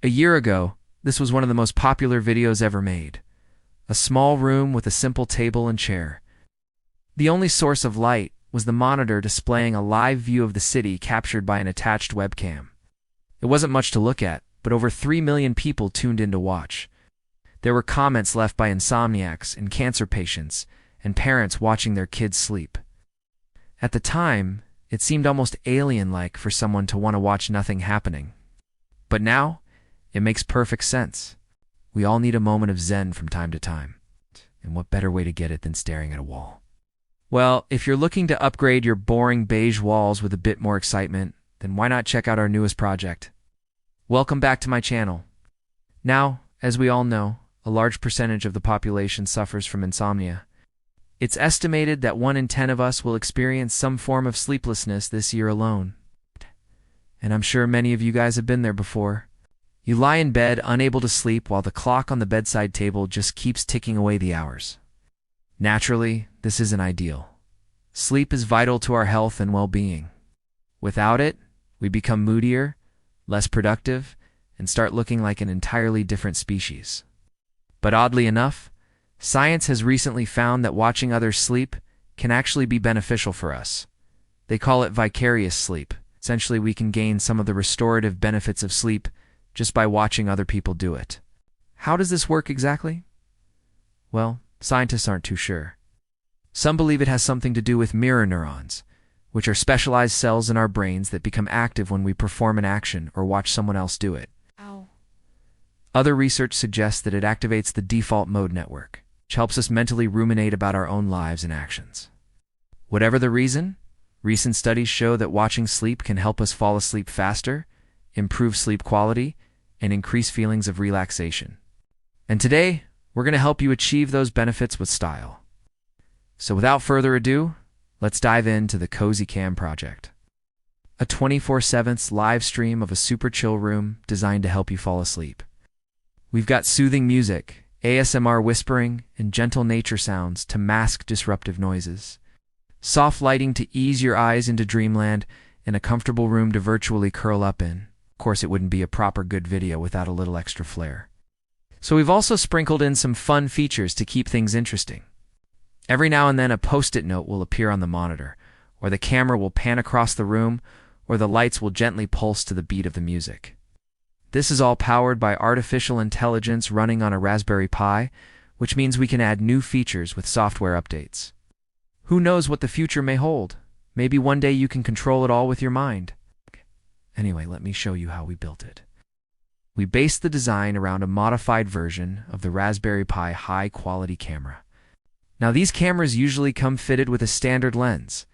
A year ago, this was one of the most popular videos ever made. A small room with a simple table and chair. The only source of light was the monitor displaying a live view of the city captured by an attached webcam. It wasn't much to look at, but over 3 million people tuned in to watch. There were comments left by insomniacs and cancer patients and parents watching their kids sleep. At the time, it seemed almost alien-like for someone to want to watch nothing happening. But now, it makes perfect sense. We all need a moment of zen from time to time. And what better way to get it than staring at a wall? Well, if you're looking to upgrade your boring beige walls with a bit more excitement, then why not check out our newest project? Welcome back to my channel. Now, as we all know, a large percentage of the population suffers from insomnia. It's estimated that 1 in 10 of us will experience some form of sleeplessness this year alone. And I'm sure many of you guys have been there before. You lie in bed unable to sleep while the clock on the bedside table just keeps ticking away the hours. Naturally, this isn't ideal. Sleep is vital to our health and well-being. Without it, we become moodier, less productive, and start looking like an entirely different species. But oddly enough, science has recently found that watching others sleep can actually be beneficial for us. They call it vicarious sleep. Essentially, we can gain some of the restorative benefits of sleep just by watching other people do it. How does this work exactly? Well, scientists aren't too sure. Some believe it has something to do with mirror neurons, which are specialized cells in our brains that become active when we perform an action or watch someone else do it. Ow. Other research suggests that it activates the default mode network, which helps us mentally ruminate about our own lives and actions. Whatever the reason, recent studies show that watching sleep can help us fall asleep faster, improve sleep quality, and increase feelings of relaxation. And today, we're going to help you achieve those benefits with style. So without further ado, let's dive into the Cozy Cam project. A 24/7 live stream of a super chill room designed to help you fall asleep. We've got soothing music, ASMR whispering, and gentle nature sounds to mask disruptive noises. Soft lighting to ease your eyes into dreamland, and a comfortable room to virtually curl up in. Of course, it wouldn't be a proper good video without a little extra flair. So we've also sprinkled in some fun features to keep things interesting. Every now and then a post-it note will appear on the monitor, or the camera will pan across the room, or the lights will gently pulse to the beat of the music. This is all powered by artificial intelligence running on a Raspberry Pi, which means we can add new features with software updates. Who knows what the future may hold? Maybe one day you can control it all with your mind. Anyway, let me show you how we built it. We based the design around a modified version of the Raspberry Pi high-quality camera. Now, these cameras usually come fitted with a standard lens,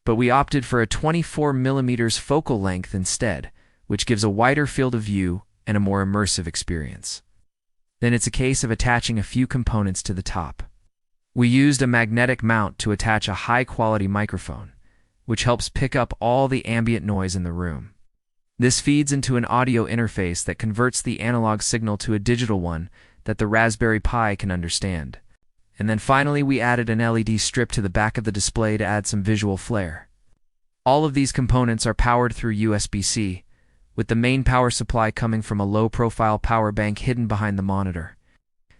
but we opted for a 24mm focal length instead, which gives a wider field of view and a more immersive experience. Then it's a case of attaching a few components to the top. We used a magnetic mount to attach a high-quality microphone, which helps pick up all the ambient noise in the room. This feeds into an audio interface that converts the analog signal to a digital one that the Raspberry Pi can understand. And then finally we added an LED strip to the back of the display to add some visual flair. All of these components are powered through USB-C, with the main power supply coming from a low-profile power bank hidden behind the monitor.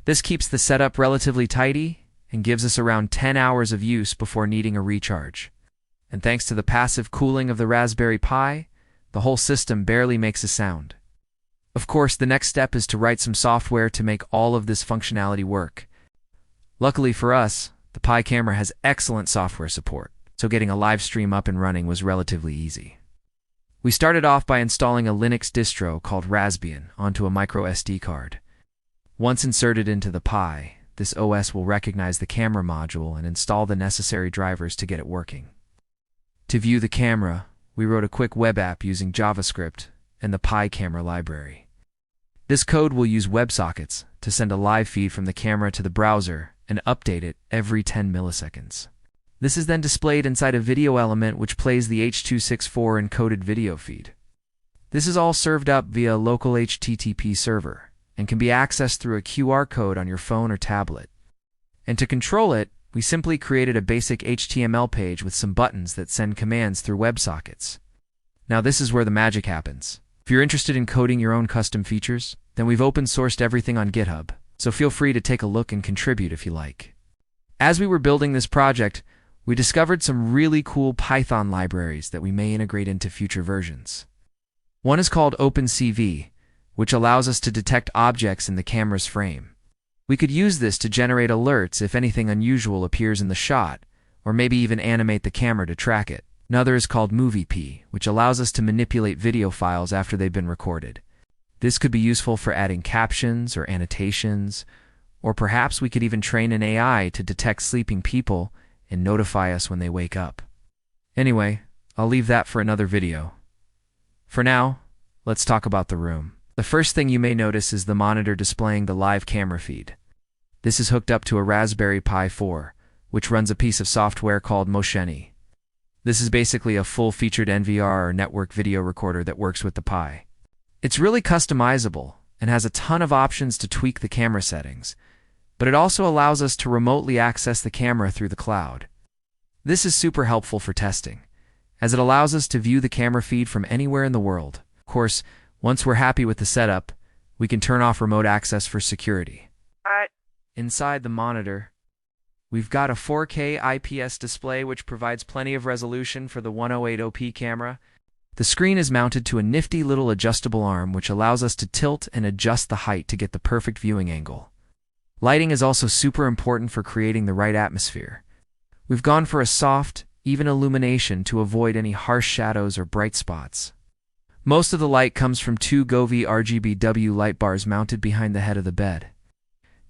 This keeps the setup relatively tidy and gives us around 10 hours of use before needing a recharge. And thanks to the passive cooling of the Raspberry Pi, the whole system barely makes a sound. Of course, the next step is to write some software to make all of this functionality work. Luckily for us, the Pi camera has excellent software support, so getting a live stream up and running was relatively easy. We started off by installing a Linux distro called Raspbian onto a micro SD card. Once inserted into the Pi, this OS will recognize the camera module and install the necessary drivers to get it working. To view the camera, we wrote a quick web app using JavaScript and the Pi camera library. This code will use WebSockets to send a live feed from the camera to the browser and update it every 10 milliseconds. This is then displayed inside a video element which plays the H.264 encoded video feed. This is all served up via a local HTTP server and can be accessed through a QR code on your phone or tablet. And to control it, we simply created a basic HTML page with some buttons that send commands through WebSockets. Now this is where the magic happens. If you're interested in coding your own custom features, then we've open-sourced everything on GitHub, so feel free to take a look and contribute if you like. As we were building this project, we discovered some really cool Python libraries that we may integrate into future versions. One is called OpenCV, which allows us to detect objects in the camera's frame. We could use this to generate alerts if anything unusual appears in the shot, or maybe even animate the camera to track it. Another is called MovieP, which allows us to manipulate video files after they've been recorded. This could be useful for adding captions or annotations, or perhaps we could even train an AI to detect sleeping people and notify us when they wake up. Anyway, I'll leave that for another video. For now, let's talk about the room. The first thing you may notice is the monitor displaying the live camera feed. This is hooked up to a Raspberry Pi 4, which runs a piece of software called Mosheni. This is basically a full-featured NVR or network video recorder that works with the Pi. It's really customizable and has a ton of options to tweak the camera settings, but it also allows us to remotely access the camera through the cloud. This is super helpful for testing, as it allows us to view the camera feed from anywhere in the world. Of course, once we're happy with the setup, we can turn off remote access for security. Inside the monitor, we've got a 4K IPS display which provides plenty of resolution for the 108OP camera. The screen is mounted to a nifty little adjustable arm which allows us to tilt and adjust the height to get the perfect viewing angle. Lighting is also super important for creating the right atmosphere. We've gone for a soft, even illumination to avoid any harsh shadows or bright spots. Most of the light comes from two Govee RGBW light bars mounted behind the head of the bed.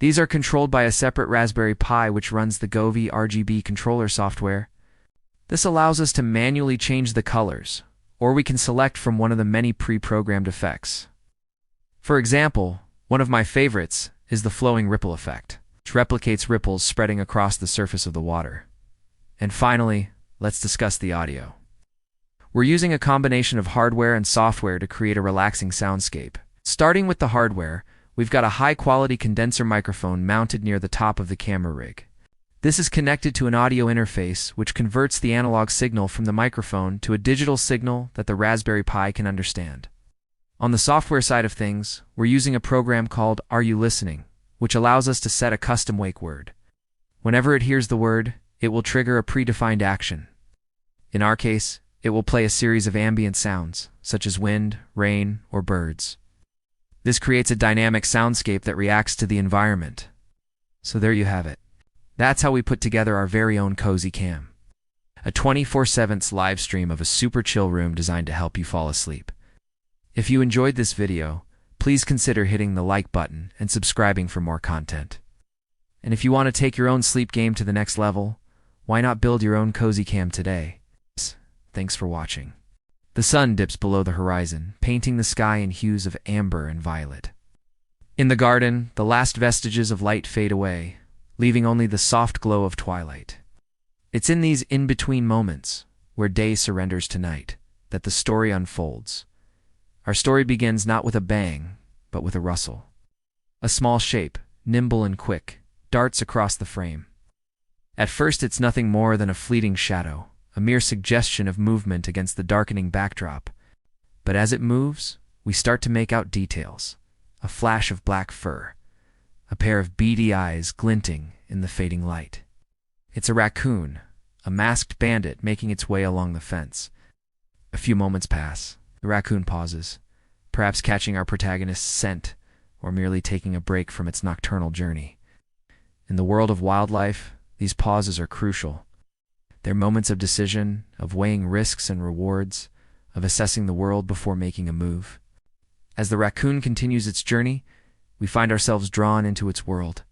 These are controlled by a separate Raspberry Pi which runs the Govee RGB controller software. This allows us to manually change the colors, or we can select from one of the many pre-programmed effects. For example, one of my favorites is the flowing ripple effect, which replicates ripples spreading across the surface of the water. And finally, let's discuss the audio. We're using a combination of hardware and software to create a relaxing soundscape. Starting with the hardware, we've got a high-quality condenser microphone mounted near the top of the camera rig. This is connected to an audio interface which converts the analog signal from the microphone to a digital signal that the Raspberry Pi can understand. On the software side of things, we're using a program called Are You Listening, which allows us to set a custom wake word. Whenever it hears the word, it will trigger a predefined action. In our case, it will play a series of ambient sounds, such as wind, rain, or birds. This creates a dynamic soundscape that reacts to the environment. So there you have it. That's how we put together our very own Cozy Cam. A 24/7 live stream of a super chill room designed to help you fall asleep. If you enjoyed this video, please consider hitting the like button and subscribing for more content. And if you want to take your own sleep game to the next level, why not build your own Cozy Cam today? Thanks for watching. The sun dips below the horizon, painting the sky in hues of amber and violet. In the garden, the last vestiges of light fade away, leaving only the soft glow of twilight. It's in these in-between moments, where day surrenders to night, that the story unfolds. Our story begins not with a bang, but with a rustle. A small shape, nimble and quick, darts across the frame. At first it's nothing more than a fleeting shadow, a mere suggestion of movement against the darkening backdrop. But as it moves, we start to make out details. A flash of black fur, a pair of beady eyes glinting in the fading light. It's a raccoon, a masked bandit making its way along the fence. A few moments pass. The raccoon pauses, perhaps catching our protagonist's scent, or merely taking a break from its nocturnal journey. In the world of wildlife, these pauses are crucial. They're moments of decision, of weighing risks and rewards, of assessing the world before making a move. As the raccoon continues its journey, we find ourselves drawn into its world,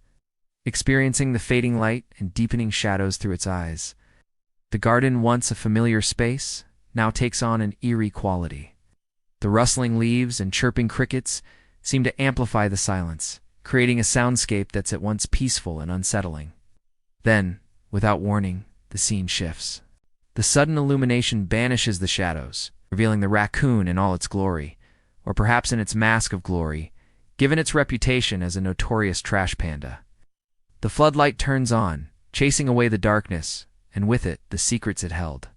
experiencing the fading light and deepening shadows through its eyes. The garden, once a familiar space, now takes on an eerie quality. The rustling leaves and chirping crickets seem to amplify the silence, creating a soundscape that's at once peaceful and unsettling. Then, without warning, the scene shifts. The sudden illumination banishes the shadows, revealing the raccoon in all its glory, or perhaps in its mask of glory, given its reputation as a notorious trash panda. The floodlight turns on, chasing away the darkness, and with it, the secrets it held.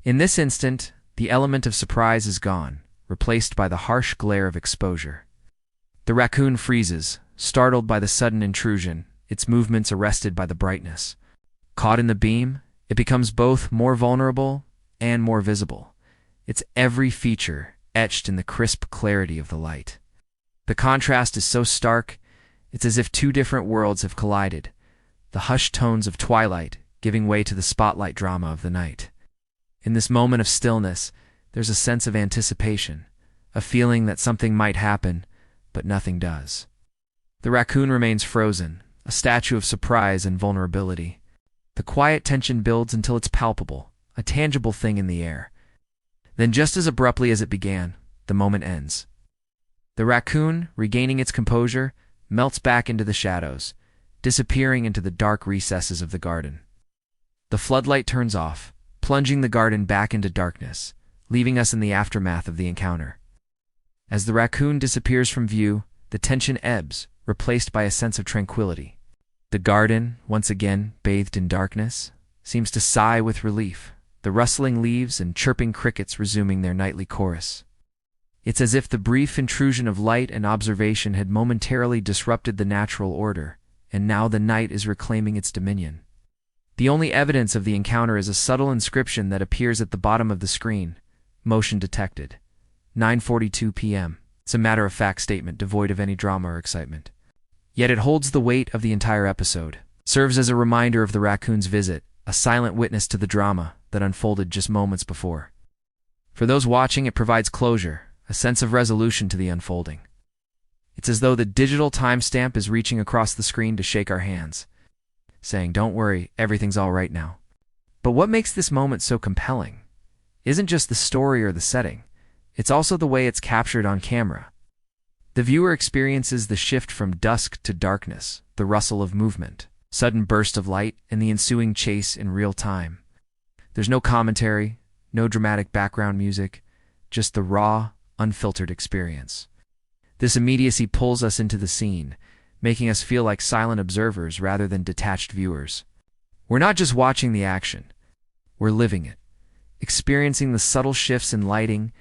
In this instant, the element of surprise is gone, replaced by the harsh glare of exposure. The raccoon freezes, startled by the sudden intrusion, its movements arrested by the brightness. Caught in the beam, it becomes both more vulnerable and more visible, its every feature etched in the crisp clarity of the light. The contrast is so stark, it's as if two different worlds have collided, the hushed tones of twilight giving way to the spotlight drama of the night. In this moment of stillness, there's a sense of anticipation, a feeling that something might happen, but nothing does. The raccoon remains frozen, a statue of surprise and vulnerability. The quiet tension builds until it's palpable, a tangible thing in the air. Then, just as abruptly as it began, the moment ends. The raccoon, regaining its composure, melts back into the shadows, disappearing into the dark recesses of the garden. The floodlight turns off, plunging the garden back into darkness, leaving us in the aftermath of the encounter. As the raccoon disappears from view, the tension ebbs, replaced by a sense of tranquility. The garden, once again bathed in darkness, seems to sigh with relief, the rustling leaves and chirping crickets resuming their nightly chorus. It's as if the brief intrusion of light and observation had momentarily disrupted the natural order, and now the night is reclaiming its dominion. The only evidence of the encounter is a subtle inscription that appears at the bottom of the screen: motion detected. 9:42 p.m. It's a matter-of-fact statement devoid of any drama or excitement. Yet it holds the weight of the entire episode, serves as a reminder of the raccoon's visit, a silent witness to the drama that unfolded just moments before. For those watching, it provides closure, a sense of resolution to the unfolding. It's as though the digital timestamp is reaching across the screen to shake our hands, saying, "Don't worry, everything's all right now." But what makes this moment so compelling isn't just the story or the setting, it's also the way it's captured on camera. The viewer experiences the shift from dusk to darkness, the rustle of movement, sudden burst of light, and the ensuing chase in real time. There's no commentary, no dramatic background music, just the raw, unfiltered experience. This immediacy pulls us into the scene, making us feel like silent observers rather than detached viewers. We're not just watching the action, we're living it, experiencing the subtle shifts in lighting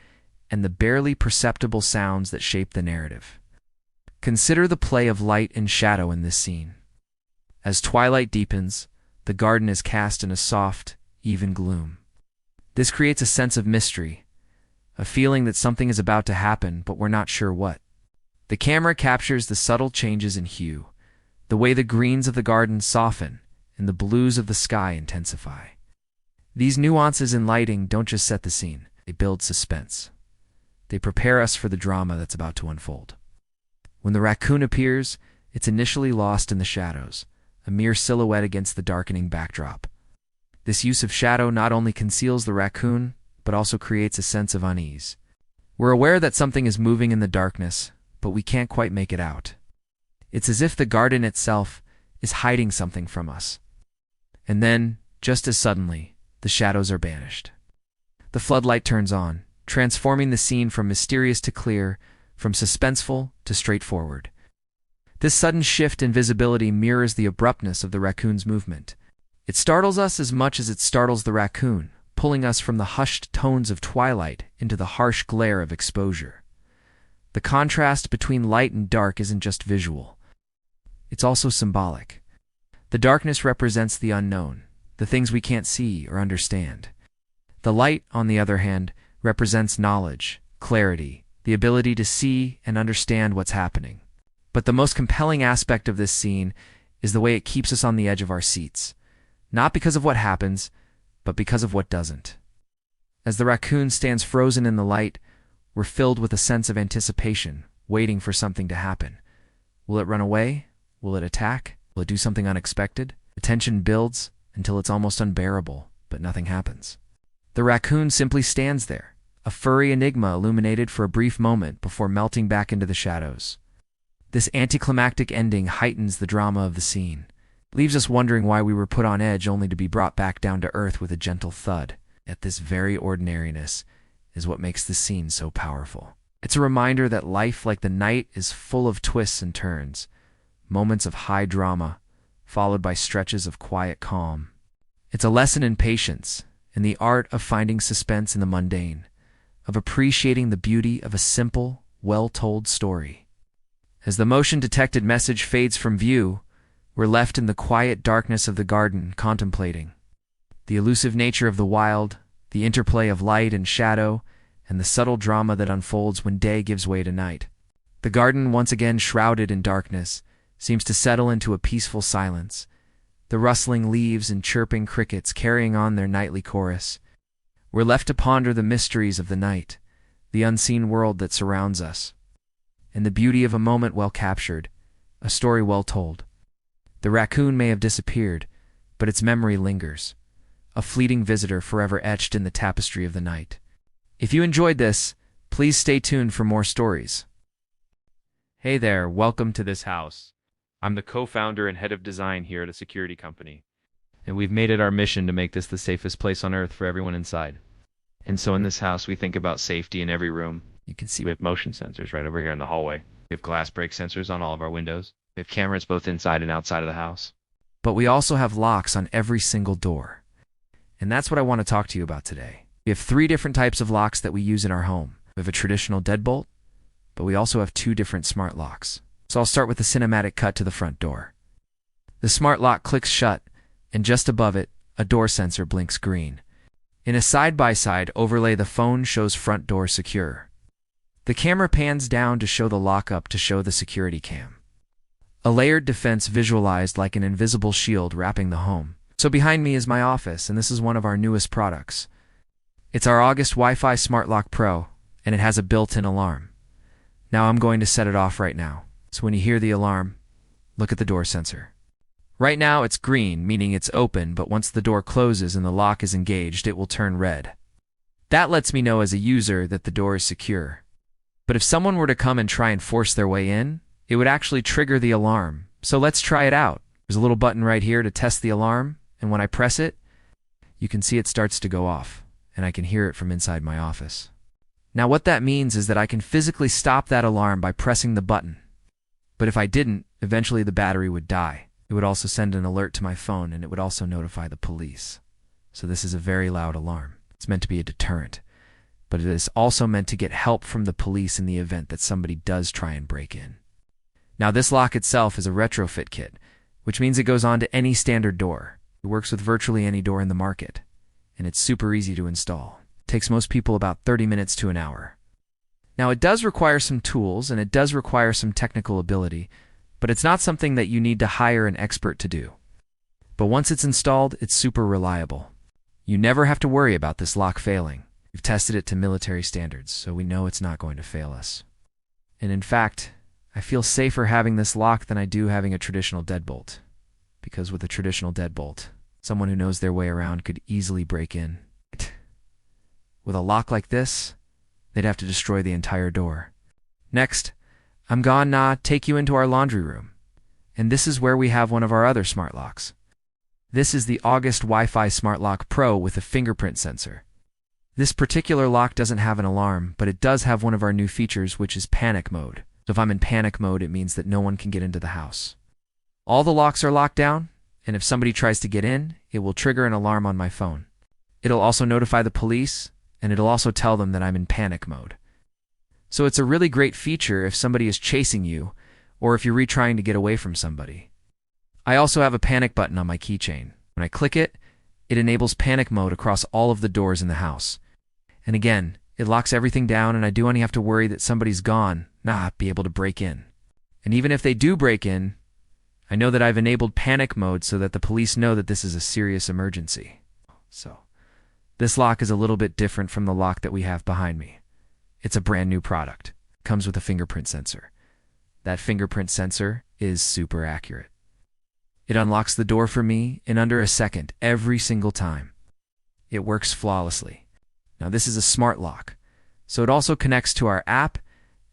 and the barely perceptible sounds that shape the narrative. Consider the play of light and shadow in this scene. As twilight deepens, the garden is cast in a soft, even gloom. This creates a sense of mystery, a feeling that something is about to happen, but we're not sure what. The camera captures the subtle changes in hue, the way the greens of the garden soften and the blues of the sky intensify. These nuances in lighting don't just set the scene, they build suspense. They prepare us for the drama that's about to unfold. When the raccoon appears, it's initially lost in the shadows, a mere silhouette against the darkening backdrop. This use of shadow not only conceals the raccoon, but also creates a sense of unease. We're aware that something is moving in the darkness, but we can't quite make it out. It's as if the garden itself is hiding something from us. And then, just as suddenly, the shadows are banished. The floodlight turns on, transforming the scene from mysterious to clear, from suspenseful to straightforward. This sudden shift in visibility mirrors the abruptness of the raccoon's movement. It startles us as much as it startles the raccoon, pulling us from the hushed tones of twilight into the harsh glare of exposure. The contrast between light and dark isn't just visual. It's also symbolic. The darkness represents the unknown, the things we can't see or understand. The light, on the other hand, represents knowledge, clarity, the ability to see and understand what's happening. But the most compelling aspect of this scene is the way it keeps us on the edge of our seats, not because of what happens, but because of what doesn't. As the raccoon stands frozen in the light, we're filled with a sense of anticipation, waiting for something to happen. Will it run away? Will it attack? Will it do something unexpected? The tension builds until it's almost unbearable, but nothing happens. The raccoon simply stands there, a furry enigma illuminated for a brief moment before melting back into the shadows. This anticlimactic ending heightens the drama of the scene, leaves us wondering why we were put on edge only to be brought back down to earth with a gentle thud. Yet this very ordinariness is what makes the scene so powerful. It's a reminder that life, like the night, is full of twists and turns, moments of high drama, followed by stretches of quiet calm. It's a lesson in patience, in the art of finding suspense in the mundane, of appreciating the beauty of a simple, well-told story. As the motion-detected message fades from view, we're left in the quiet darkness of the garden contemplating the elusive nature of the wild, the interplay of light and shadow, and the subtle drama that unfolds when day gives way to night. The garden, once again shrouded in darkness, seems to settle into a peaceful silence, the rustling leaves and chirping crickets carrying on their nightly chorus. We're left to ponder the mysteries of the night, the unseen world that surrounds us, and the beauty of a moment well captured, a story well told. The raccoon may have disappeared, but its memory lingers, a fleeting visitor forever etched in the tapestry of the night. If you enjoyed this, please stay tuned for more stories. Hey there, welcome to this house. I'm the co-founder and head of design here at a security company, and we've made it our mission to make this the safest place on earth for everyone inside. And so in this house, we think about safety in every room. You can see We have motion sensors right over here in the hallway. We have glass break sensors on all of our windows. We have cameras both inside and outside of the house. but we also have locks on every single door. And that's what I want to talk to you about today. We have 3 different types of locks that we use in our home. We have a traditional deadbolt, but we also have 2 different smart locks. So I'll start with the cinematic cut to the front door. The smart lock clicks shut, and just above it, a door sensor blinks green. In a side-by-side overlay, the phone shows front door secure. The camera pans down to show the lockup to show the security cam. A layered defense visualized like an invisible shield wrapping the home. So behind me is my office, and this is one of our newest products. It's our August Wi-Fi Smart Lock Pro, and it has a built-in alarm. Now I'm going to set it off right now. So when you hear the alarm, look at the door sensor. Right now it's green, meaning it's open, but once the door closes and the lock is engaged, it will turn red. That lets me know as a user that the door is secure. But if someone were to come and try and force their way in, it would actually trigger the alarm. So let's try it out. There's a little button right here to test the alarm, and when I press it, you can see it starts to go off, and I can hear it from inside my office. Now what that means is that I can physically stop that alarm by pressing the button. But if I didn't, eventually the battery would die. It would also send an alert to my phone, and it would also notify the police. So this is a very loud alarm. It's meant to be a deterrent, but it is also meant to get help from the police in the event that somebody does try and break in. Now this lock itself is a retrofit kit, which means it goes on to any standard door. It works with virtually any door in the market, and it's super easy to install. It takes most people about 30 minutes to an hour. Now it does require some tools, and it does require some technical ability, but it's not something that you need to hire an expert to do. But once it's installed, it's super reliable. You never have to worry about this lock failing. We've tested it to military standards, so we know it's not going to fail us. And in fact, I feel safer having this lock than I do having a traditional deadbolt. Because with a traditional deadbolt, someone who knows their way around could easily break in. With a lock like this, they'd have to destroy the entire door. Next, I'm gonna take you into our laundry room. And this is where we have one of our other smart locks. This is the August Wi-Fi Smart Lock Pro with a fingerprint sensor. This particular lock doesn't have an alarm, but it does have one of our new features, which is panic mode. So if I'm in panic mode, it means that no one can get into the house. All the locks are locked down, and if somebody tries to get in, it will trigger an alarm on my phone. It'll also notify the police, and it'll also tell them that I'm in panic mode. So it's a really great feature if somebody is chasing you, or if you're trying to get away from somebody. I also have a panic button on my keychain. When I click it, it enables panic mode across all of the doors in the house. And again, it locks everything down, and I do only have to worry that somebody's gone, not be able to break in. And even if they do break in, I know that I've enabled panic mode so that the police know that this is a serious emergency. So, this lock is a little bit different from the lock that we have behind me. It's a brand new product. It comes with a fingerprint sensor. That fingerprint sensor is super accurate. It unlocks the door for me in under a second every single time. It works flawlessly. Now this is a smart lock, so it also connects to our app,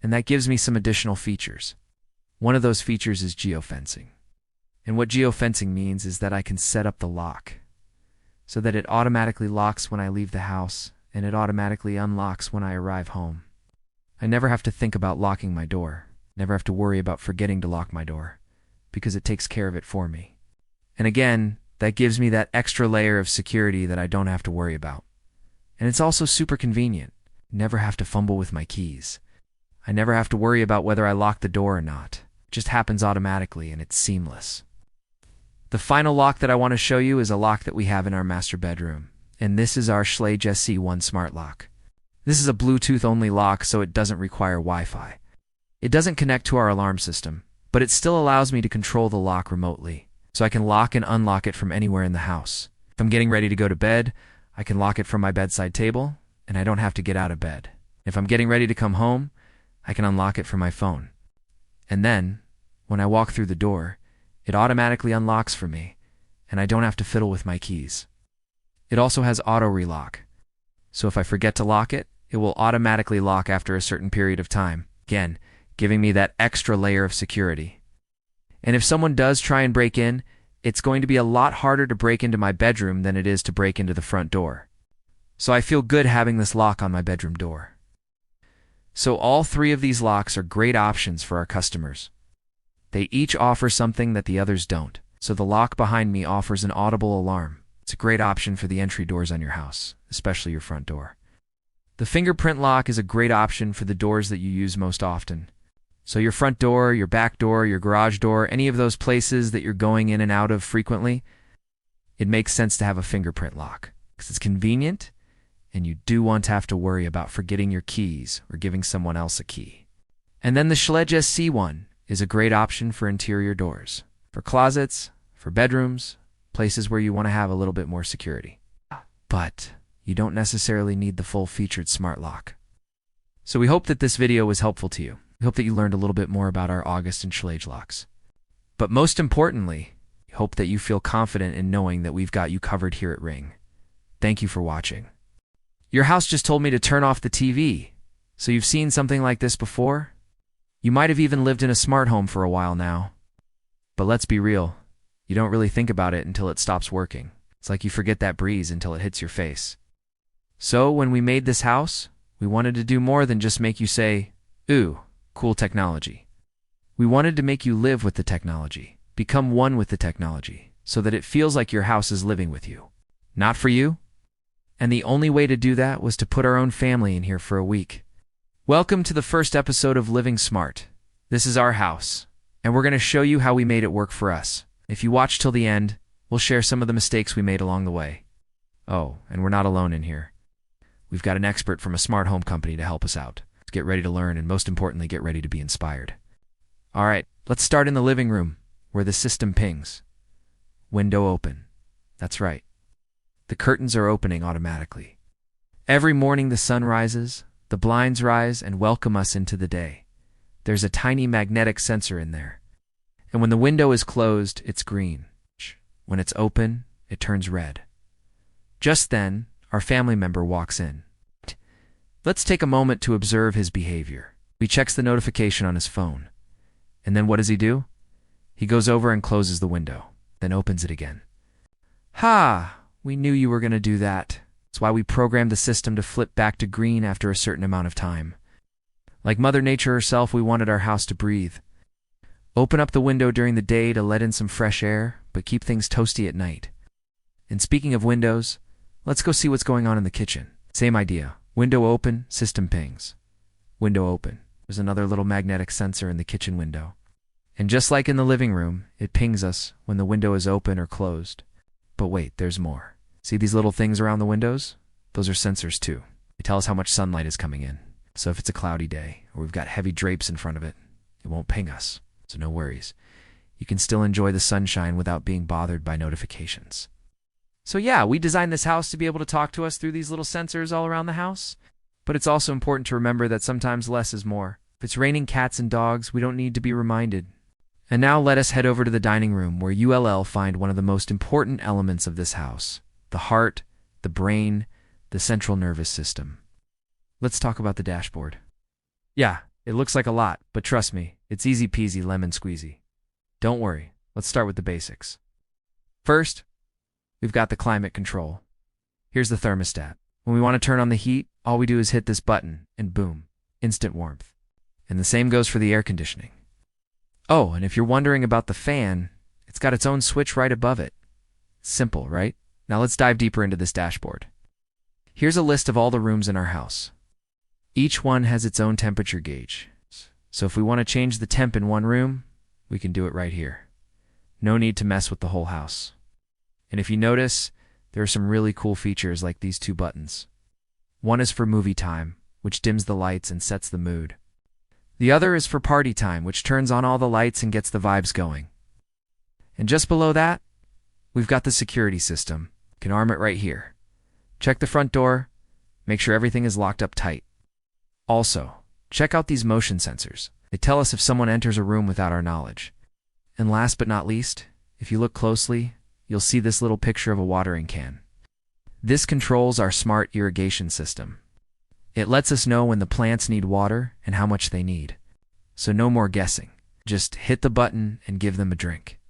and that gives me some additional features. One of those features is geofencing. And what geofencing means is that I can set up the lock so that it automatically locks when I leave the house, and it automatically unlocks when I arrive home. I never have to think about locking my door, never have to worry about forgetting to lock my door, because it takes care of it for me. And again, that gives me that extra layer of security that I don't have to worry about. And it's also super convenient. Never have to fumble with my keys. I never have to worry about whether I lock the door or not. It just happens automatically and it's seamless. The final lock that I want to show you is a lock that we have in our master bedroom, and this is our Schlage SC1 smart lock. This is a Bluetooth-only lock, so it doesn't require Wi-Fi. It doesn't connect to our alarm system, but it still allows me to control the lock remotely, so I can lock and unlock it from anywhere in the house. If I'm getting ready to go to bed, I can lock it from my bedside table, and I don't have to get out of bed. If I'm getting ready to come home, I can unlock it from my phone. And then, when I walk through the door, it automatically unlocks for me, and I don't have to fiddle with my keys. It also has auto relock, so if I forget to lock it, it will automatically lock after a certain period of time, again, giving me that extra layer of security. And if someone does try and break in, it's going to be a lot harder to break into my bedroom than it is to break into the front door. So I feel good having this lock on my bedroom door. So all three of these locks are great options for our customers. They each offer something that the others don't. So the lock behind me offers an audible alarm. It's a great option for the entry doors on your house, especially your front door. The fingerprint lock is a great option for the doors that you use most often. So your front door, your back door, your garage door, any of those places that you're going in and out of frequently, it makes sense to have a fingerprint lock because it's convenient and you do want to have to worry about forgetting your keys or giving someone else a key. And then the Schlage SC1 is a great option for interior doors, for closets, for bedrooms, places where you want to have a little bit more security. But you don't necessarily need the full-featured smart lock. So we hope that this video was helpful to you. We hope that you learned a little bit more about our August and Schlage locks. But most importantly, we hope that you feel confident in knowing that we've got you covered here at Ring. Thank you for watching. Your house just told me to turn off the TV. So you've seen something like this before? You might have even lived in a smart home for a while now. But let's be real, you don't really think about it until it stops working. It's like you forget that breeze until it hits your face. So when we made this house, we wanted to do more than just make you say, "Ooh, cool technology." We wanted to make you live with the technology, become one with the technology, so that it feels like your house is living with you, not for you. And the only way to do that was to put our own family in here for a week. Welcome to the first episode of Living Smart. This is our house, and we're going to show you how we made it work for us. If you watch till the end, we'll share some of the mistakes we made along the way. Oh, and we're not alone in here. We've got an expert from a smart home company to help us out. Let's get ready to learn, and most importantly, get ready to be inspired. All right, let's start in the living room, where the system pings. Window open. That's right. The curtains are opening automatically. Every morning the sun rises, the blinds rise and welcome us into the day. There's a tiny magnetic sensor in there. And when the window is closed, it's green. When it's open, it turns red. Just then, our family member walks in. Let's take a moment to observe his behavior. He checks the notification on his phone. And then what does he do? He goes over and closes the window, then opens it again. Ha! We knew you were going to do that. That's why we programmed the system to flip back to green after a certain amount of time. Like Mother Nature herself, we wanted our house to breathe. Open up the window during the day to let in some fresh air, but keep things toasty at night. And speaking of windows, let's go see what's going on in the kitchen. Same idea. Window open, system pings. Window open. There's another little magnetic sensor in the kitchen window. And just like in the living room, it pings us when the window is open or closed. But wait, there's more. See these little things around the windows? Those are sensors too. They tell us how much sunlight is coming in. So if it's a cloudy day, or we've got heavy drapes in front of it, it won't ping us. So no worries. You can still enjoy the sunshine without being bothered by notifications. So yeah, we designed this house to be able to talk to us through these little sensors all around the house. But it's also important to remember that sometimes less is more. If it's raining cats and dogs, we don't need to be reminded. And now let us head over to the dining room where ULL find one of the most important elements of this house. The heart, the brain, the central nervous system. Let's talk about the dashboard. Yeah, it looks like a lot, but trust me, it's easy peasy lemon squeezy. Don't worry, let's start with the basics. First, we've got the climate control. Here's the thermostat. When we want to turn on the heat, all we do is hit this button, and boom, instant warmth. And the same goes for the air conditioning. Oh, and if you're wondering about the fan, it's got its own switch right above it. Simple, right? Now let's dive deeper into this dashboard. Here's a list of all the rooms in our house. Each one has its own temperature gauge. So if we want to change the temp in one room, we can do it right here. No need to mess with the whole house. And if you notice, there are some really cool features like these two buttons. One is for movie time, which dims the lights and sets the mood. The other is for party time, which turns on all the lights and gets the vibes going. And just below that, we've got the security system. You can arm it right here. Check the front door, make sure everything is locked up tight. Also, check out these motion sensors. They tell us if someone enters a room without our knowledge. And last but not least, if you look closely, you'll see this little picture of a watering can. This controls our smart irrigation system. It lets us know when the plants need water and how much they need. So no more guessing. Just hit the button and give them a drink.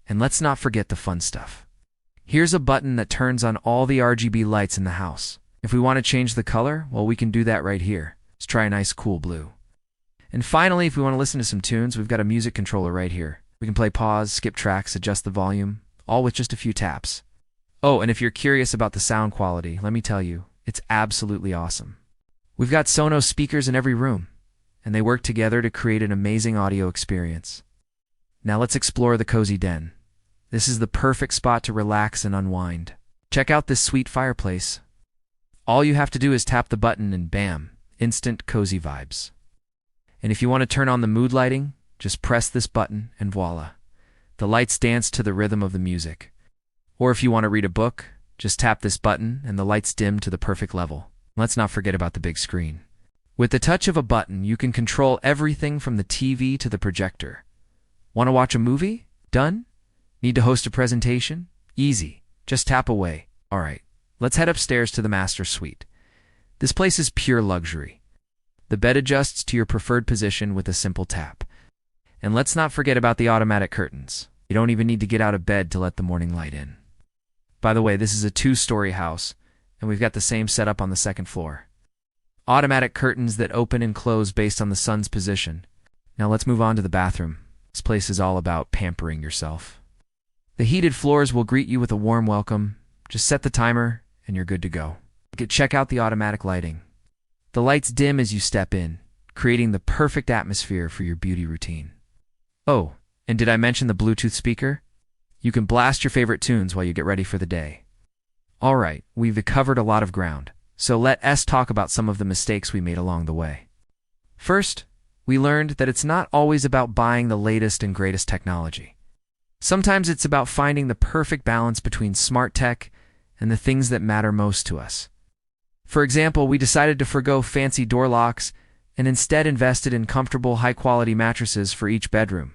And let's not forget the fun stuff. Here's a button that turns on all the RGB lights in the house. If we want to change the color, well, we can do that right here. Let's try a nice cool blue. And finally, if we want to listen to some tunes, we've got a music controller right here. We can play pause, skip tracks, adjust the volume, all with just a few taps. Oh, and if you're curious about the sound quality, let me tell you, it's absolutely awesome. We've got Sonos speakers in every room, and they work together to create an amazing audio experience. Now let's explore the cozy den. This is the perfect spot to relax and unwind. Check out this sweet fireplace. All you have to do is tap the button and bam, instant cozy vibes. And if you want to turn on the mood lighting, just press this button and voila. The lights dance to the rhythm of the music. Or if you want to read a book, just tap this button and the lights dim to the perfect level. Let's not forget about the big screen. With the touch of a button, you can control everything from the TV to the projector. Want to watch a movie? Done? Need to host a presentation? Easy. Just tap away. All right, let's head upstairs to the master suite. This place is pure luxury. The bed adjusts to your preferred position with a simple tap. And let's not forget about the automatic curtains. You don't even need to get out of bed to let the morning light in. By the way, this is a 2-story house, and we've got the same setup on the second floor. Automatic curtains that open and close based on the sun's position. Now let's move on to the bathroom. This place is all about pampering yourself. The heated floors will greet you with a warm welcome. Just set the timer, and you're good to go. Check out the automatic lighting. The lights dim as you step in, creating the perfect atmosphere for your beauty routine. Oh, and did I mention the Bluetooth speaker? You can blast your favorite tunes while you get ready for the day. All right, we've covered a lot of ground, so let us talk about some of the mistakes we made along the way. First, we learned that it's not always about buying the latest and greatest technology. Sometimes it's about finding the perfect balance between smart tech and the things that matter most to us. For example, we decided to forgo fancy door locks and instead invested in comfortable, high-quality mattresses for each bedroom.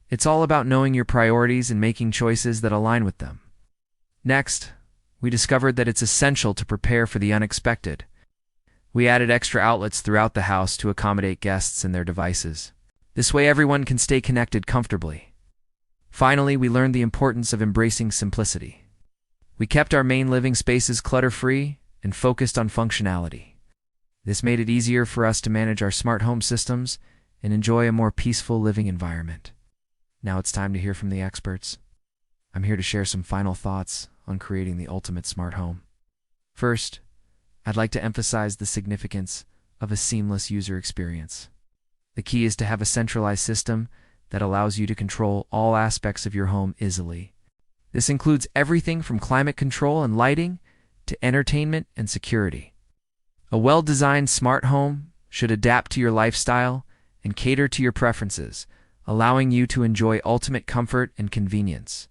It's all about knowing your priorities and making choices that align with them. Next, we discovered that it's essential to prepare for the unexpected. We added extra outlets throughout the house to accommodate guests and their devices. This way everyone can stay connected comfortably. Finally, we learned the importance of embracing simplicity. We kept our main living spaces clutter-free and focused on functionality. This made it easier for us to manage our smart home systems and enjoy a more peaceful living environment. Now it's time to hear from the experts. I'm here to share some final thoughts on creating the ultimate smart home. First, I'd like to emphasize the significance of a seamless user experience. The key is to have a centralized system that allows you to control all aspects of your home easily. This includes everything from climate control and lighting to entertainment and security. A well-designed smart home should adapt to your lifestyle and cater to your preferences, allowing you to enjoy ultimate comfort and convenience.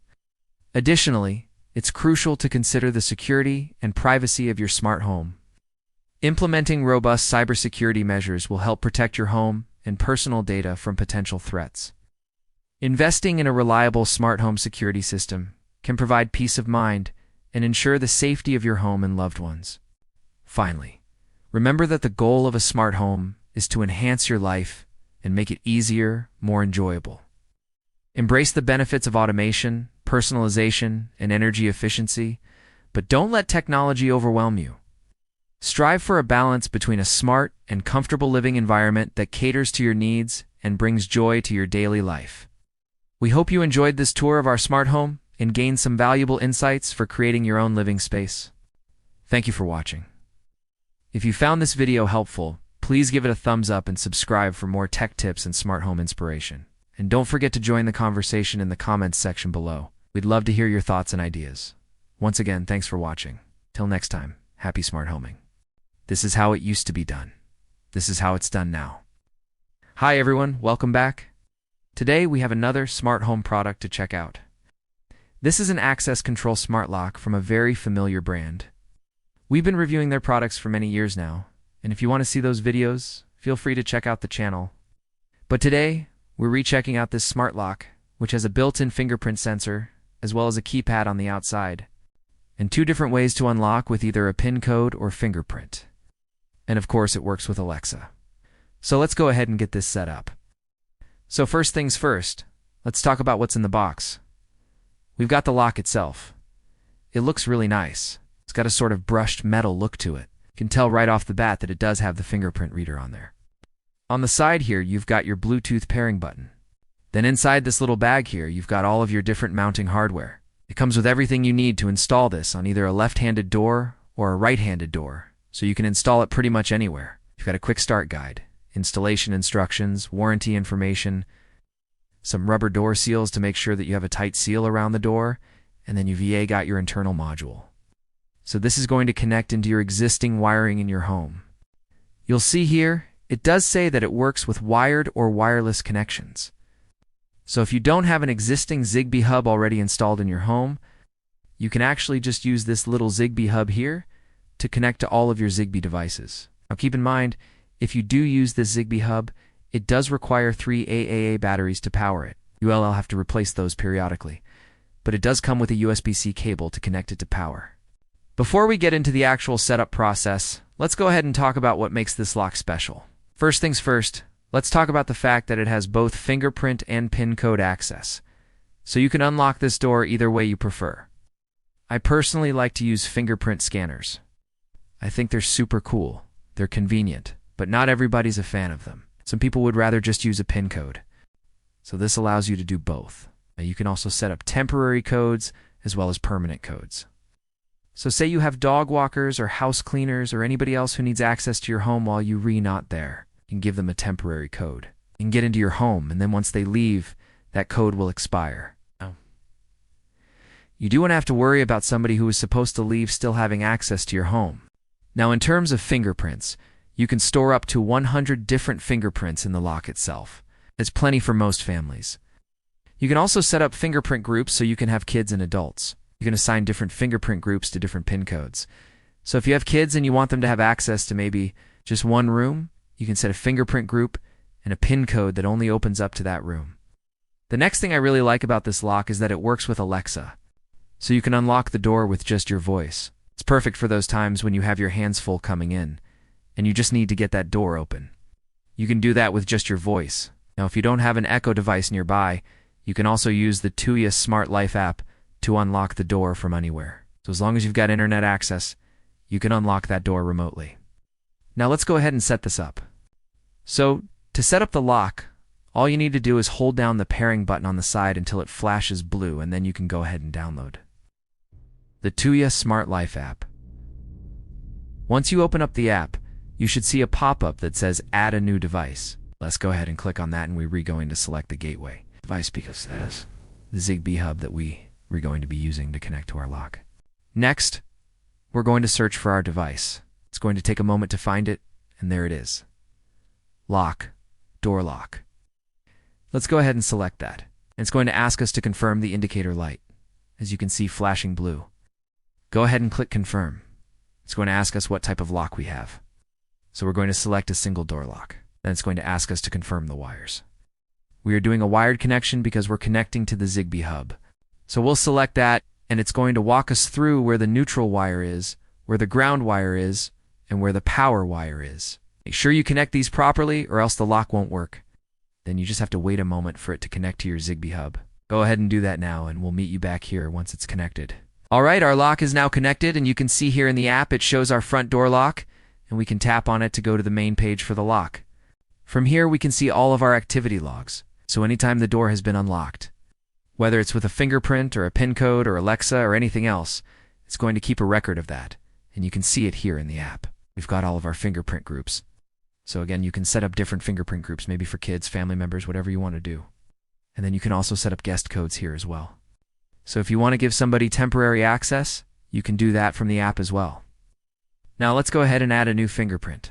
Additionally, it's crucial to consider the security and privacy of your smart home. Implementing robust cybersecurity measures will help protect your home and personal data from potential threats. Investing in a reliable smart home security system can provide peace of mind and ensure the safety of your home and loved ones. Finally, remember that the goal of a smart home is to enhance your life and make it easier, more enjoyable. Embrace the benefits of automation, personalization, and energy efficiency, but don't let technology overwhelm you. Strive for a balance between a smart and comfortable living environment that caters to your needs and brings joy to your daily life. We hope you enjoyed this tour of our smart home and gained some valuable insights for creating your own living space. Thank you for watching. If you found this video helpful, Please give it a thumbs up and subscribe for more tech tips and smart home inspiration. And don't forget to join the conversation in the comments section below. We'd love to hear your thoughts and ideas. Once again, thanks for watching. Till next time, happy smart homing. This is how it used to be done. This is how it's done now. Hi everyone, welcome back. Today we have another smart home product to check out. This is an access control smart lock from a very familiar brand. We've been reviewing their products for many years now, and if you want to see those videos, feel free to check out the channel. But today, we're rechecking out this smart lock, which has a built-in fingerprint sensor, as well as a keypad on the outside, and 2 different ways to unlock with either a PIN code or fingerprint. And of course, it works with Alexa. So let's go ahead and get this set up. So first things first, let's talk about what's in the box. We've got the lock itself. It looks really nice. It's got a sort of brushed metal look to it. You can tell right off the bat that it does have the fingerprint reader on there. On the side here, you've got your Bluetooth pairing button. Then inside this little bag here, you've got all of your different mounting hardware. It comes with everything you need to install this on either a left-handed door or a right-handed door, so you can install it pretty much anywhere. You've got a quick start guide, installation instructions, warranty information, some rubber door seals to make sure that you have a tight seal around the door, and then you've got your internal module. So this is going to connect into your existing wiring in your home. You'll see here, it does say that it works with wired or wireless connections. So if you don't have an existing Zigbee hub already installed in your home, you can actually just use this little Zigbee hub here to connect to all of your Zigbee devices. Now keep in mind, if you do use this Zigbee hub, it does require 3 AAA batteries to power it. You'll have to replace those periodically, but it does come with a USB-C cable to connect it to power. Before we get into the actual setup process, let's go ahead and talk about what makes this lock special. First things first, let's talk about the fact that it has both fingerprint and PIN code access, so you can unlock this door either way you prefer. I personally like to use fingerprint scanners. I think they're super cool. They're convenient, but not everybody's a fan of them. Some people would rather just use a PIN code. So this allows you to do both. Now you can also set up temporary codes as well as permanent codes. So say you have dog walkers or house cleaners or anybody else who needs access to your home while you're not there. You can give them a temporary code. You can get into your home, and then once they leave, that code will expire. You do want to have to worry about somebody who is supposed to leave still having access to your home. Now in terms of fingerprints, you can store up to 100 different fingerprints in the lock itself. It's plenty for most families. You can also set up fingerprint groups so you can have kids and adults. You can assign different fingerprint groups to different PIN codes. So if you have kids and you want them to have access to maybe just one room, you can set a fingerprint group and a PIN code that only opens up to that room. The next thing I really like about this lock is that it works with Alexa. So you can unlock the door with just your voice. It's perfect for those times when you have your hands full coming in, and you just need to get that door open. You can do that with just your voice. Now if you don't have an Echo device nearby, you can also use the Tuya Smart Life app to unlock the door from anywhere. So as long as you've got internet access, you can unlock that door remotely. Now let's go ahead and set this up. So to set up the lock, all you need to do is hold down the pairing button on the side until it flashes blue, and then you can go ahead and download the Tuya Smart Life app. Once you open up the app, you should see a pop-up that says Add a new device. Let's go ahead and click on that, and we're going to select the gateway device because that is the Zigbee hub that we're going to be using to connect to our lock. Next, we're going to search for our device. It's going to take a moment to find it, and there it is. Lock, door lock. Let's go ahead and select that. And it's going to ask us to confirm the indicator light. As you can see, flashing blue. Go ahead and click confirm. It's going to ask us what type of lock we have. So we're going to select a single door lock. Then it's going to ask us to confirm the wires. We are doing a wired connection because we're connecting to the Zigbee hub. So we'll select that, and it's going to walk us through where the neutral wire is, where the ground wire is, and where the power wire is. Make sure you connect these properly or else the lock won't work. Then you just have to wait a moment for it to connect to your Zigbee hub. Go ahead and do that now, and we'll meet you back here once it's connected. Alright, our lock is now connected, and you can see here in the app it shows our front door lock, and we can tap on it to go to the main page for the lock. From here we can see all of our activity logs, so anytime the door has been unlocked. Whether it's with a fingerprint or a PIN code or Alexa or anything else, it's going to keep a record of that, and you can see it here in the app. We've got all of our fingerprint groups. So again, you can set up different fingerprint groups, maybe for kids, family members, whatever you want to do. And then you can also set up guest codes here as well. So if you want to give somebody temporary access, you can do that from the app as well. Now let's go ahead and add a new fingerprint.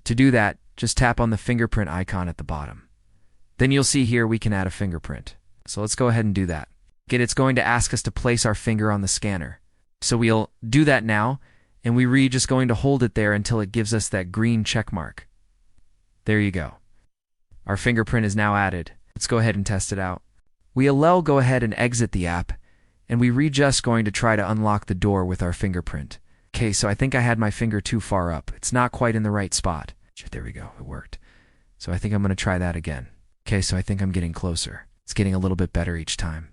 To do that, just tap on the fingerprint icon at the bottom. Then you'll see here we can add a fingerprint. So let's go ahead and do that. Again, it's going to ask us to place our finger on the scanner. So we'll do that now, and we're just going to hold it there until it gives us that green check mark. There you go. Our fingerprint is now added. Let's go ahead and test it out. We'll go ahead and exit the app, and we're just going to try to unlock the door with our fingerprint. Okay, so I think I had my finger too far up. It's not quite in the right spot. There we go, it worked. So I think I'm going to try that again. Okay, so I think I'm getting closer. It's getting a little bit better each time.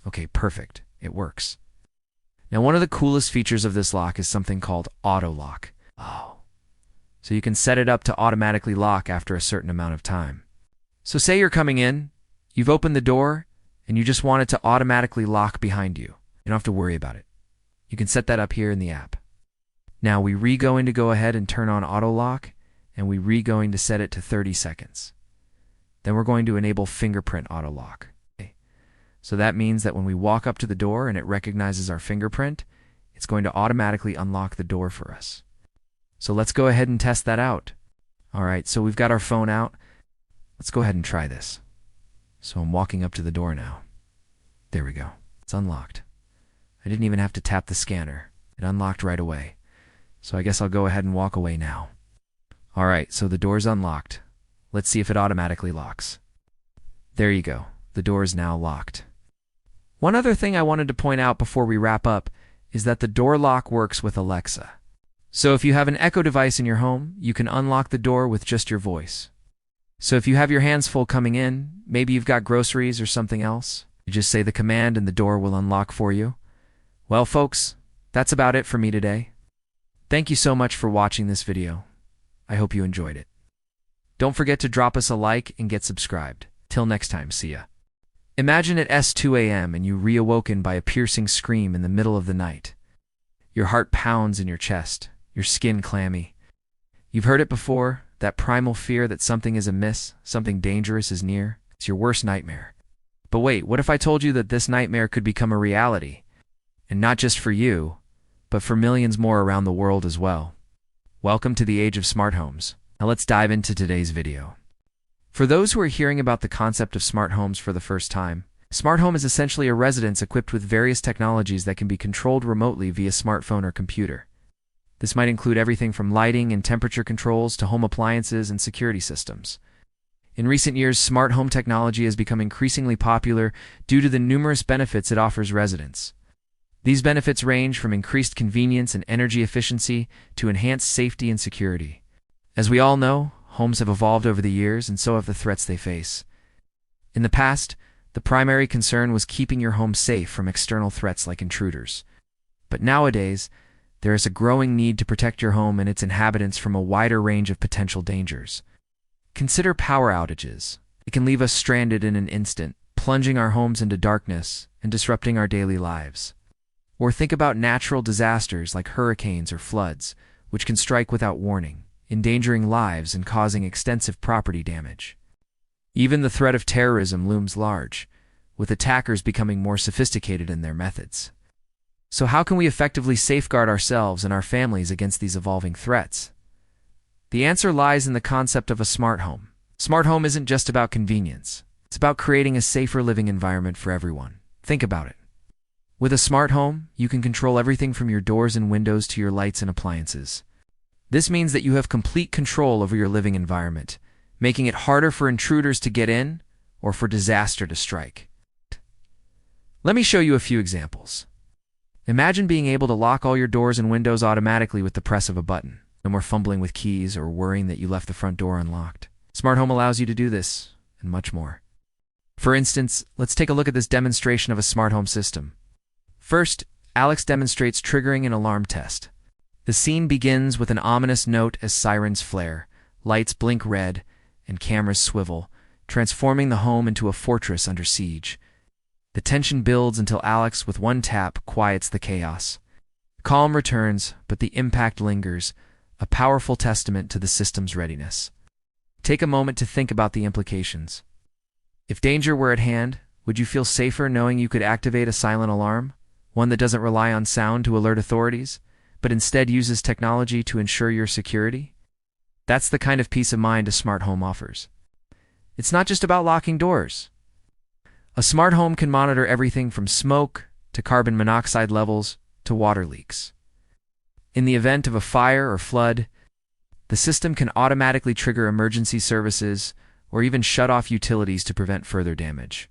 Okay, perfect. It works. Now, one of the coolest features of this lock is something called auto lock. So you can set it up to automatically lock after a certain amount of time. So say you're coming in, you've opened the door, and you just want it to automatically lock behind you. You don't have to worry about it. You can set that up here in the app. Now we're going to go ahead and turn on auto lock, and we're going to set it to 30 seconds. Then we're going to enable fingerprint auto lock. Okay. So that means that when we walk up to the door and it recognizes our fingerprint, it's going to automatically unlock the door for us. So let's go ahead and test that out. All right, so we've got our phone out. Let's go ahead and try this. So I'm walking up to the door now. There we go. It's unlocked. I didn't even have to tap the scanner. It unlocked right away. So I guess I'll go ahead and walk away now. All right, so the door's unlocked. Let's see if it automatically locks. There you go. The door is now locked. One other thing I wanted to point out before we wrap up is that the door lock works with Alexa. So if you have an Echo device in your home, you can unlock the door with just your voice. So if you have your hands full coming in, maybe you've got groceries or something else, you just say the command and the door will unlock for you. Well, folks, that's about it for me today. Thank you so much for watching this video. I hope you enjoyed it. Don't forget to drop us a like and get subscribed. Till next time, see ya. Imagine it's 2 a.m. and you reawoken by a piercing scream in the middle of the night. Your heart pounds in your chest, your skin clammy. You've heard it before, that primal fear that something is amiss, something dangerous is near. It's your worst nightmare. But wait, what if I told you that this nightmare could become a reality? And not just for you, but for millions more around the world as well. Welcome to the age of smart homes. Now let's dive into today's video. For those who are hearing about the concept of smart homes for the first time, smart home is essentially a residence equipped with various technologies that can be controlled remotely via smartphone or computer. This might include everything from lighting and temperature controls to home appliances and security systems. In recent years, smart home technology has become increasingly popular due to the numerous benefits it offers residents. These benefits range from increased convenience and energy efficiency to enhanced safety and security. As we all know, homes have evolved over the years, and so have the threats they face. In the past, the primary concern was keeping your home safe from external threats like intruders. But nowadays, there is a growing need to protect your home and its inhabitants from a wider range of potential dangers. Consider power outages. It can leave us stranded in an instant, plunging our homes into darkness and disrupting our daily lives. Or think about natural disasters like hurricanes or floods, which can strike without warning, endangering lives and causing extensive property damage. Even the threat of terrorism looms large, with attackers becoming more sophisticated in their methods. So how can we effectively safeguard ourselves and our families against these evolving threats? The answer lies in the concept of a smart home. Smart home isn't just about convenience. It's about creating a safer living environment for everyone. Think about it. With a smart home, you can control everything from your doors and windows to your lights and appliances. This means that you have complete control over your living environment, making it harder for intruders to get in or for disaster to strike. Let me show you a few examples. Imagine being able to lock all your doors and windows automatically with the press of a button. No more fumbling with keys or worrying that you left the front door unlocked. Smart home allows you to do this, and much more. For instance, let's take a look at this demonstration of a smart home system. First, Alex demonstrates triggering an alarm test. The scene begins with an ominous note as sirens flare, lights blink red, and cameras swivel, transforming the home into a fortress under siege. The tension builds until Alex, with one tap, quiets the chaos. Calm returns, but the impact lingers, a powerful testament to the system's readiness. Take a moment to think about the implications. If danger were at hand, would you feel safer knowing you could activate a silent alarm, one that doesn't rely on sound to alert authorities, but instead uses technology to ensure your security? That's the kind of peace of mind a smart home offers. It's not just about locking doors. A smart home can monitor everything from smoke to carbon monoxide levels to water leaks. In the event of a fire or flood, the system can automatically trigger emergency services or even shut off utilities to prevent further damage.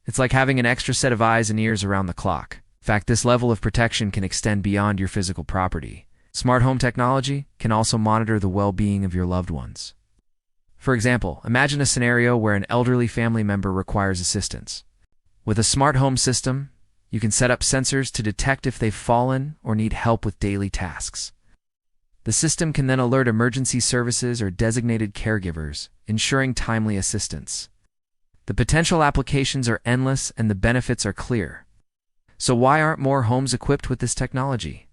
It's like having an extra set of eyes and ears around the clock. In fact, this level of protection can extend beyond your physical property. Smart home technology can also monitor the well-being of your loved ones. For example, imagine a scenario where an elderly family member requires assistance. With a smart home system, you can set up sensors to detect if they've fallen or need help with daily tasks. The system can then alert emergency services or designated caregivers, ensuring timely assistance. The potential applications are endless and the benefits are clear. So why aren't more homes equipped with this technology?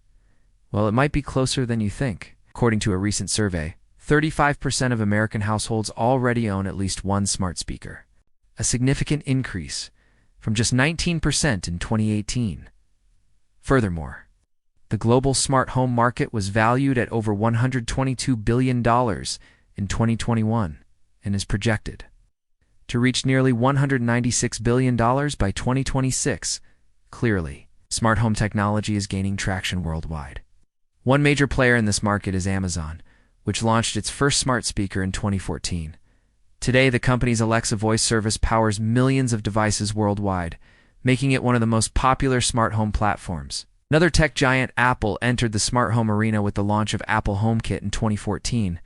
Well, it might be closer than you think. According to a recent survey, 35% of American households already own at least one smart speaker, a significant increase from just 19% in 2018. Furthermore, the global smart home market was valued at over $122 billion in 2021 and is projected to reach nearly $196 billion by 2026. Clearly, smart home technology is gaining traction worldwide. One major player in this market is Amazon, which launched its first smart speaker in 2014. Today, the company's Alexa voice service powers millions of devices worldwide, making it one of the most popular smart home platforms. Another tech giant, Apple, entered the smart home arena with the launch of Apple HomeKit in 2014.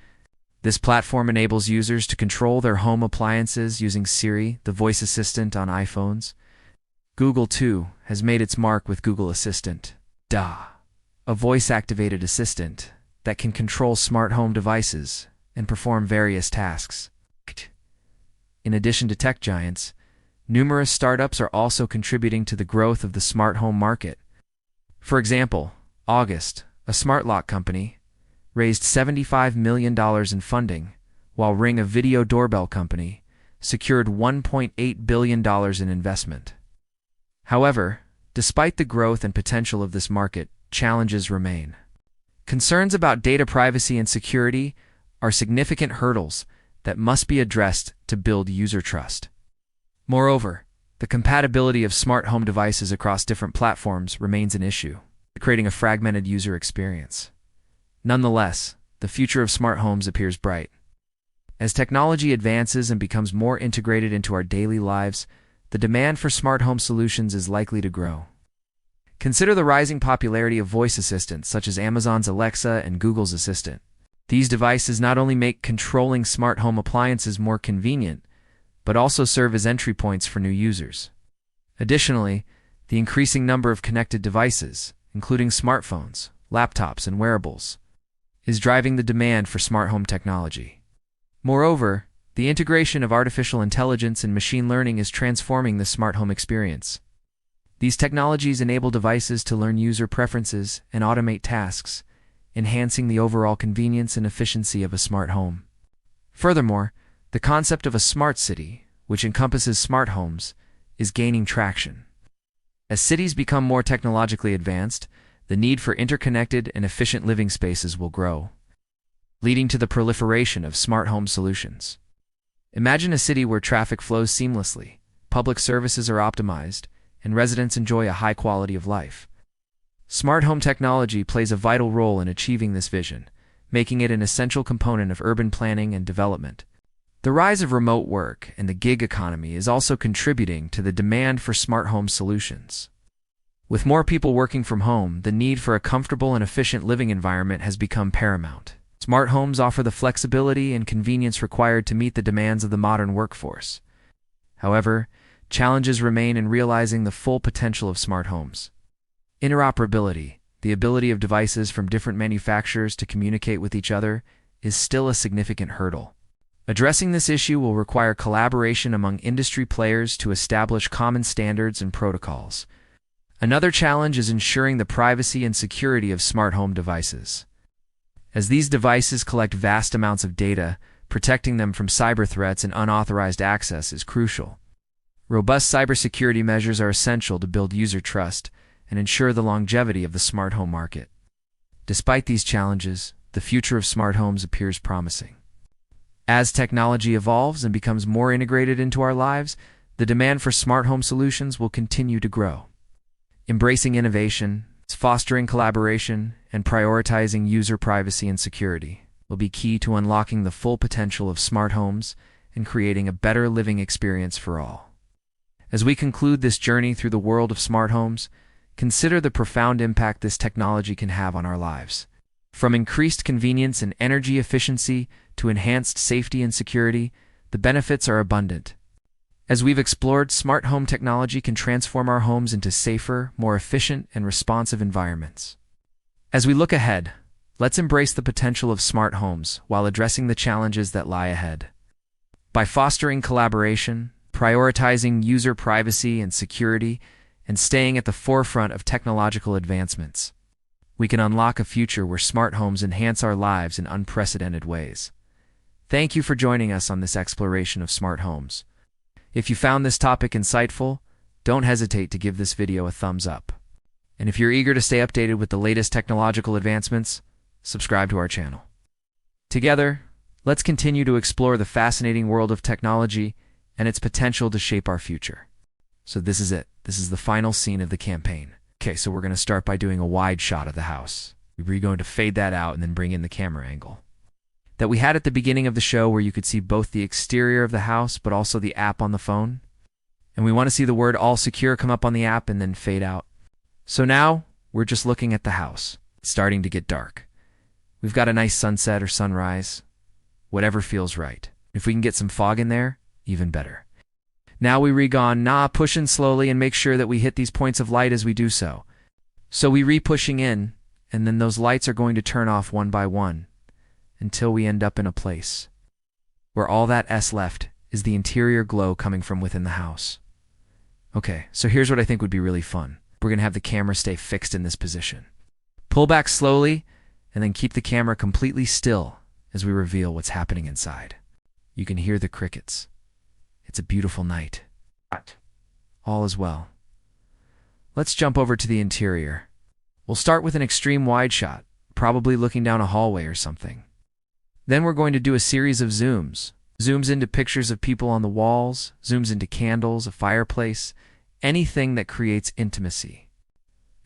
This platform enables users to control their home appliances using Siri, the voice assistant on iPhones. Google, too, has made its mark with Google Assistant, a voice-activated assistant that can control smart home devices and perform various tasks. In addition to tech giants, numerous startups are also contributing to the growth of the smart home market. For example, August, a smart lock company, raised $75 million in funding, while Ring, a video doorbell company, secured $1.8 billion in investment. However, despite the growth and potential of this market, challenges remain. Concerns about data privacy and security are significant hurdles that must be addressed to build user trust. Moreover, the compatibility of smart home devices across different platforms remains an issue, creating a fragmented user experience. Nonetheless, the future of smart homes appears bright. As technology advances and becomes more integrated into our daily lives, the demand for smart home solutions is likely to grow. Consider the rising popularity of voice assistants such as Amazon's Alexa and Google's Assistant. These devices not only make controlling smart home appliances more convenient, but also serve as entry points for new users. Additionally, the increasing number of connected devices, including smartphones, laptops, and wearables, is driving the demand for smart home technology. Moreover, the integration of artificial intelligence and machine learning is transforming the smart home experience. These technologies enable devices to learn user preferences and automate tasks, enhancing the overall convenience and efficiency of a smart home. Furthermore, the concept of a smart city, which encompasses smart homes, is gaining traction. As cities become more technologically advanced, the need for interconnected and efficient living spaces will grow, leading to the proliferation of smart home solutions. Imagine a city where traffic flows seamlessly, public services are optimized, and residents enjoy a high quality of life. Smart home technology plays a vital role in achieving this vision, making it an essential component of urban planning and development. The rise of remote work and the gig economy is also contributing to the demand for smart home solutions. With more people working from home, the need for a comfortable and efficient living environment has become paramount. Smart homes offer the flexibility and convenience required to meet the demands of the modern workforce. However, challenges remain in realizing the full potential of smart homes. Interoperability, the ability of devices from different manufacturers to communicate with each other, is still a significant hurdle. Addressing this issue will require collaboration among industry players to establish common standards and protocols. Another challenge is ensuring the privacy and security of smart home devices. As these devices collect vast amounts of data, Protecting them from cyber threats and unauthorized access is crucial. Robust cybersecurity measures are essential to build user trust and ensure the longevity of the smart home market. Despite these challenges, the future of smart homes appears promising. As technology evolves and becomes more integrated into our lives, the demand for smart home solutions will continue to grow. Embracing innovation, fostering collaboration, and prioritizing user privacy and security will be key to unlocking the full potential of smart homes and creating a better living experience for all. As we conclude this journey through the world of smart homes, consider the profound impact this technology can have on our lives. From increased convenience and energy efficiency to enhanced safety and security, the benefits are abundant. As we've explored, smart home technology can transform our homes into safer, more efficient, and responsive environments. As we look ahead, let's embrace the potential of smart homes while addressing the challenges that lie ahead. By fostering collaboration, prioritizing user privacy and security, and staying at the forefront of technological advancements, we can unlock a future where smart homes enhance our lives in unprecedented ways. Thank you for joining us on this exploration of smart homes. If you found this topic insightful, don't hesitate to give this video a thumbs up. And if you're eager to stay updated with the latest technological advancements, subscribe to our channel. Together, let's continue to explore the fascinating world of technology and its potential to shape our future. So this is it. This is the final scene of the campaign. Okay, so we're going to start by doing a wide shot of the house. We're going to fade that out and then bring in the camera angle that we had at the beginning of the show, where you could see both the exterior of the house but also the app on the phone. And we want to see the word "all secure" come up on the app and then fade out. So now we're just looking at the house. It's starting to get dark. We've got a nice sunset or sunrise, whatever feels right. If we can get some fog in there, even better. Now we push in slowly and make sure that we hit these points of light as we do so. So we re-pushing in, and then those lights are going to turn off one by one until we end up in a place where all that S left is the interior glow coming from within the house. Okay, so here's what I think would be really fun. We're going to have the camera stay fixed in this position. Pull back slowly, and then keep the camera completely still as we reveal what's happening inside. You can hear the crickets. It's a beautiful night. All is well. Let's jump over to the interior. We'll start with an extreme wide shot, probably looking down a hallway or something. Then we're going to do a series of zooms. Zooms into pictures of people on the walls, zooms into candles, a fireplace, anything that creates intimacy.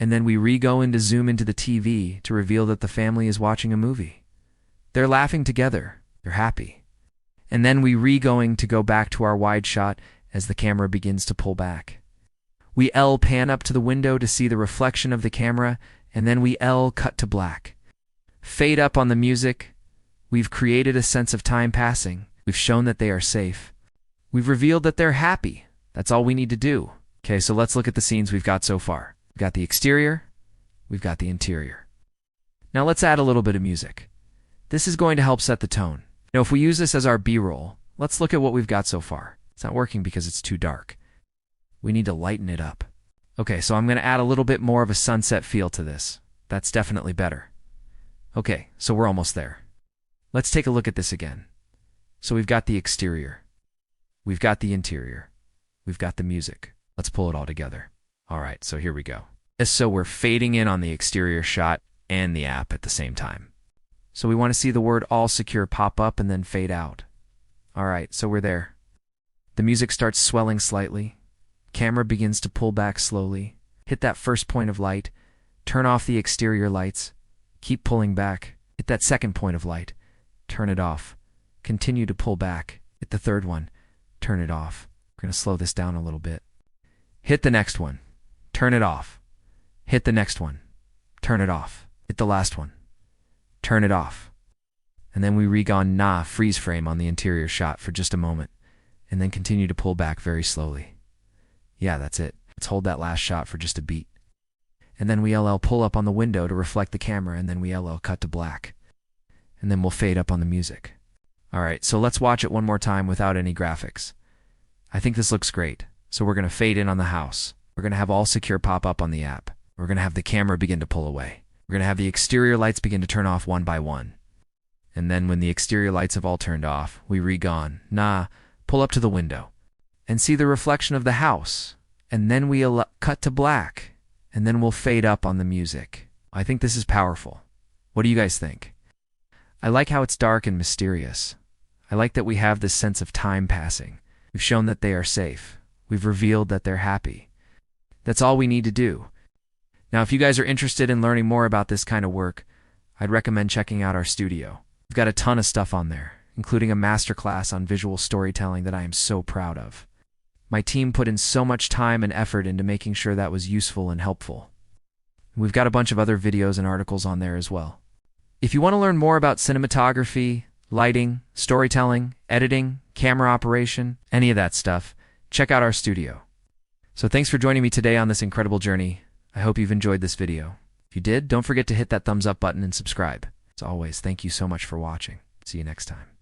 And then we go into zoom into the TV to reveal that the family is watching a movie. They're laughing together. They're happy. And then we going to go back to our wide shot as the camera begins to pull back. We pan up to the window to see the reflection of the camera, and then we cut to black. Fade up on the music. We've created a sense of time passing. We've shown that they are safe. We've revealed that they're happy. That's all we need to do. Okay, so let's look at the scenes we've got so far. We've got the exterior. We've got the interior. Now let's add a little bit of music. This is going to help set the tone. Now, if we use this as our B-roll, let's look at what we've got so far. It's not working because it's too dark. We need to lighten it up. Okay, so I'm going to add a little bit more of a sunset feel to this. That's definitely better. Okay, so we're almost there. Let's take a look at this again. So we've got the exterior. We've got the interior. We've got the music. Let's pull it all together. All right, so here we go. So we're fading in on the exterior shot and the app at the same time. So we want to see the word "all secure" pop up and then fade out. All right, so we're there. The music starts swelling slightly. Camera begins to pull back slowly. Hit that first point of light. Turn off the exterior lights. Keep pulling back. Hit that second point of light. Turn it off. Continue to pull back. Hit the third one. Turn it off. We're going to slow this down a little bit. Hit the next one. Turn it off. Hit the next one. Turn it off. Hit the last one. Turn it off. And then we freeze frame on the interior shot for just a moment, and then continue to pull back very slowly. Yeah, that's it. Let's hold that last shot for just a beat. And then we pull up on the window to reflect the camera, and then we cut to black. And then we'll fade up on the music. All right, so let's watch it one more time without any graphics. I think this looks great. So we're going to fade in on the house. We're going to have "all secure" pop up on the app. We're going to have the camera begin to pull away. We're going to have the exterior lights begin to turn off one by one. And then when the exterior lights have all turned off, we re-gone. Pull up to the window and see the reflection of the house. And then we cut to black. And then we'll fade up on the music. I think this is powerful. What do you guys think? I like how it's dark and mysterious. I like that we have this sense of time passing. We've shown that they are safe. We've revealed that they're happy. That's all we need to do. Now, if you guys are interested in learning more about this kind of work, I'd recommend checking out our studio. We've got a ton of stuff on there, including a masterclass on visual storytelling that I am so proud of. My team put in so much time and effort into making sure that was useful and helpful. We've got a bunch of other videos and articles on there as well. If you want to learn more about cinematography, lighting, storytelling, editing, camera operation, any of that stuff, check out our studio. So thanks for joining me today on this incredible journey. I hope you've enjoyed this video. If you did, don't forget to hit that thumbs up button and subscribe. As always, thank you so much for watching. See you next time.